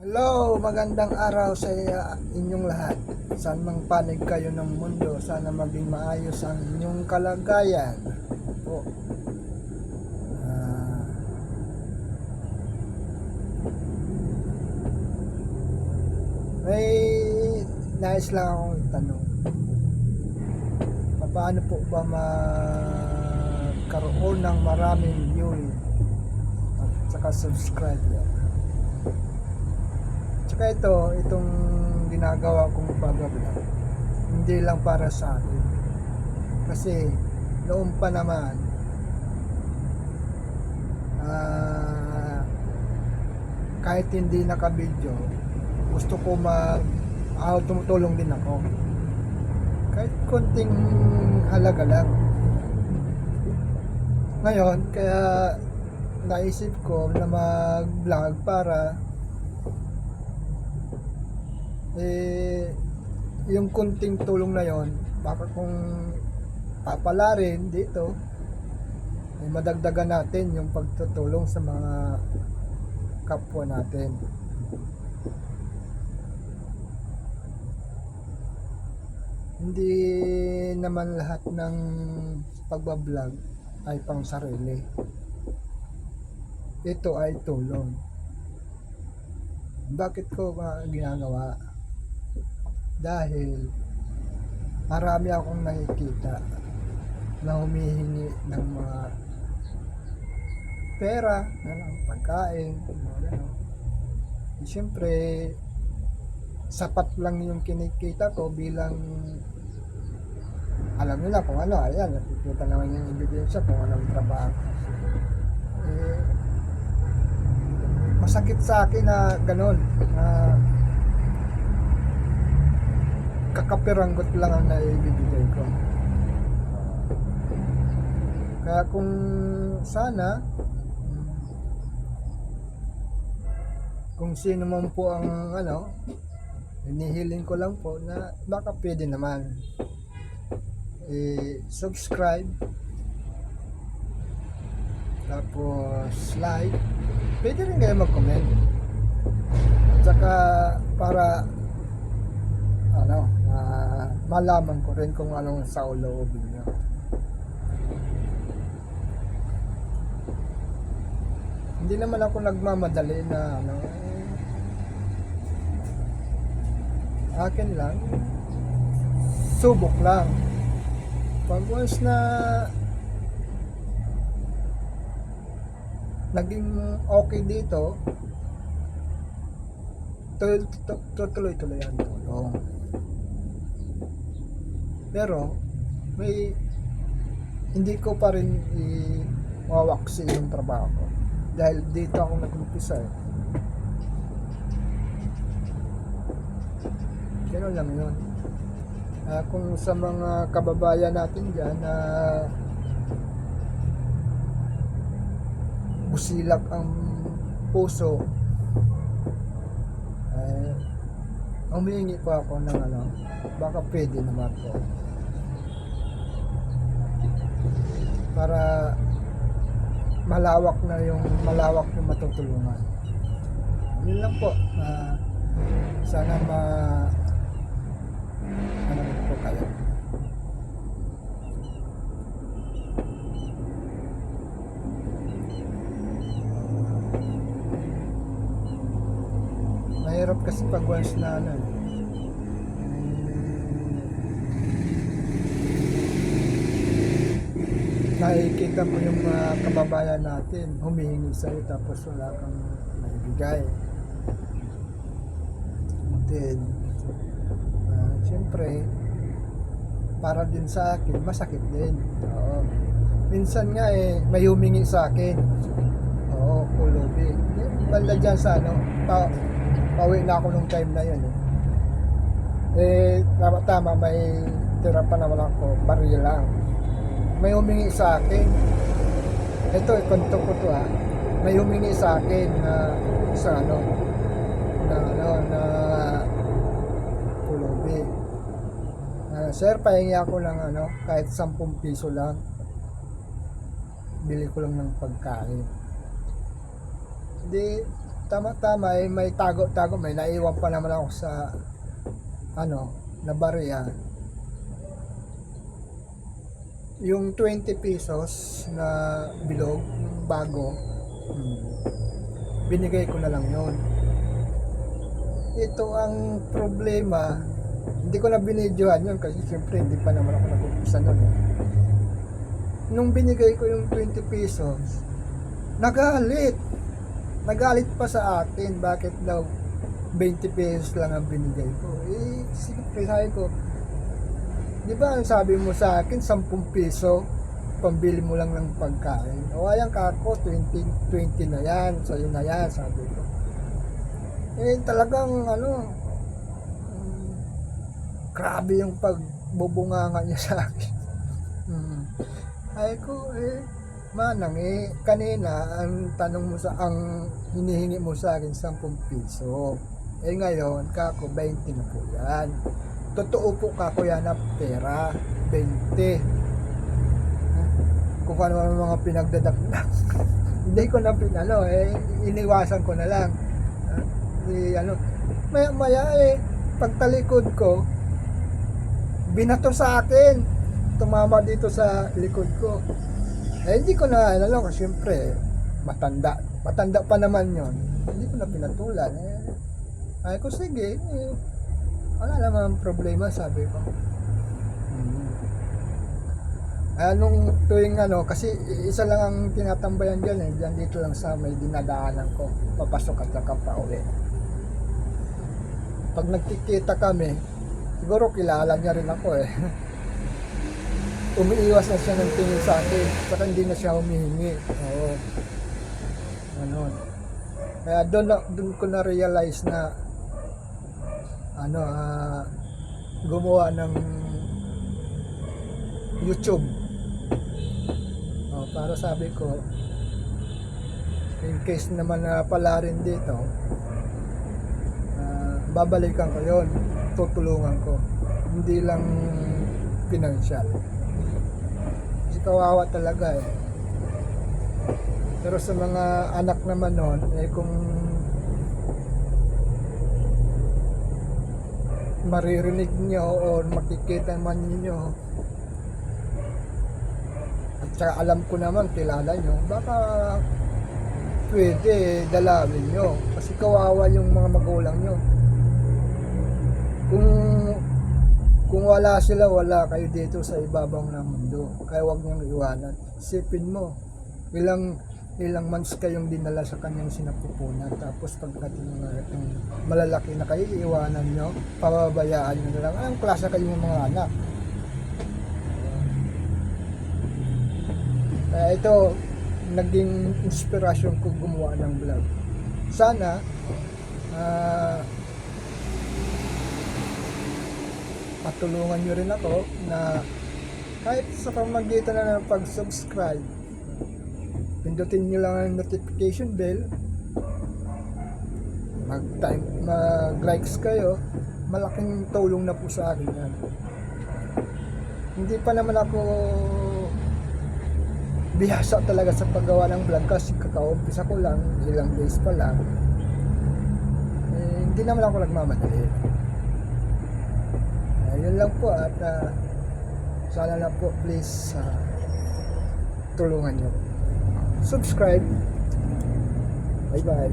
Hello, magandang araw sa inyong lahat. Saan mang panig kayo ng mundo, sana maging maayos ang inyong kalagayan. Po. Ah, may nais lang akong itanong. Paano po ba magkaroon ng maraming viewing at saka subscriber? Tsaka itong ginagawa kong pag-vlog, hindi lang para sa akin. Kasi noon pa naman, kahit hindi naka-video, gusto ko tumutulong din ako. Kahit konting halaga lang. Ngayon, kaya naisip ko na mag-vlog para yung kunting tulong na yon, baka kung papalarin dito, madagdagan natin yung pagtutulong sa mga kapwa natin. Hindi naman lahat ng pagbablog ay pang sarili. Ito ay tulong. Bakit ko ginagawa? Dahil marami akong nakikita na humihingi ng mga pera, pagkain, siyempre sapat lang yung kinikita ko bilang alam nila kung ano. Ayan, nakikita naman yung ebidensya kung anong trabaho. Masakit sa akin na ganun, na kakapiranggot lang ang naibibigay ko. Kaya kung sana, kung sino man po ang hinihiling ko lang po na baka pwede naman subscribe, tapos like, pwede rin kayo mag-comment, at saka para malaman ko rin kung anong sa uloobin nyo. Hindi naman ako nagmamadali na akin lang, subok lang. Pag once na naging okay dito, tuloy-tuloy ang tulong. Pero hindi ko pa rin iwawaksi yung trabaho ko, dahil dito ako nag-umpisa Ganoon lang yun. Kung sa mga kababayan natin dyan na busilak ang puso, humihingi po ako ng baka pwede naman po, para malawak yung matutulungan. Yun lang po. Sana po kayo. Mahirap kasi pag once na nakikita mo yung mga kababayan natin humihingi sa'yo tapos wala kang maibigay. Then siyempre para din sa akin masakit din. Minsan nga may humingi sa akin, kulobi, banda dyan sa pauwi na ako nung time na yun tama may tira pa naman ako, baril lang. May humingi sa akin, ito ikonto ko to may humingi sa akin na sa na pulubi. Sir, pahingi ako lang kahit 10 piso lang, bili ko lang ng pagkain. Hindi tama-tama may tago-tago, may naiwan pa naman ako sa na bariya. Yung 20 pesos na bilog, yung bago, binigay ko na lang yon. Ito ang problema, hindi ko na binidyohan yun kasi siyempre hindi pa naman ako nag-umpisa nun. Nung binigay ko yung 20 pesos, nagalit pa sa akin, bakit daw 20 pesos lang ang binigay ko. Siyempre sabi ko, di ba ang sabi mo sa akin 10 piso pambili mo lang ng pagkain, o ayan kako 20 na yan, sa'yo na yan, sabi ko. Talagang grabe yung pagbubunganga niya sa akin. Ay ko manang kanina ang tanong mo ang hinihingi mo sa akin 10 piso, ngayon kako 20 na po yan. Totoo po kako yan na pera 20. Kung ano ang mga pinagdadakdak hindi ko na iniwasan ko na lang. Maya pagtalikod ko, binato sa akin, tumama dito sa likod ko. Hindi ko na kasi syempre matanda pa naman yon, hindi ko na pinatulan. Ay ko sige, wala naman problema, sabi ko. Nung tuwing kasi isa lang ang tinatambayan dyan dyan dito lang sa may dinadaanan ko, papasok at saka pauwi. Pag nagkikita kami, siguro kilala niya rin ako umiiwas na siya ng tingin sa akin, saka hindi na siya humihingi. Oo. Kaya doon ko na realize na gumawa ng YouTube. Para sabi ko, in case naman na pala rin dito, babalikan ko yon, tutulungan ko, hindi lang financial. Kasi kawawa talaga Pero sa mga anak naman nun, kung maririnig nyo o makikita man ninyo, at saka alam ko naman, kilala nyo, baka pwede dalawin nyo, kasi kawawa yung mga magulang nyo. Kung wala sila, wala kayo dito sa ibabaw ng mundo, kaya huwag niyong iwanan. Isipin mo, ilang months kayong dinala sa kanyang sinapupunan, tapos pagkat yung malalaki na kayo, iiwanan nyo, pababayaan nyo na lang. Anong klase kayo ng mga anak? Kaya ito, naging inspirasyon ko gumawa ng vlog. Sana patulungan nyo rin ako na kahit sa pamagitan na ng pag-subscribe, pindutin nyo lang ang notification bell, mag-likes kayo, malaking tulong na po sa akin yan. Hindi pa naman ako bihasa talaga sa paggawa ng vlog kasi kakaumpisa ko lang, ilang days pa lang. Hindi naman ako nagmamadali. Yun lang po, at sana na po please tulungan nyo. Subscribe. Bye bye.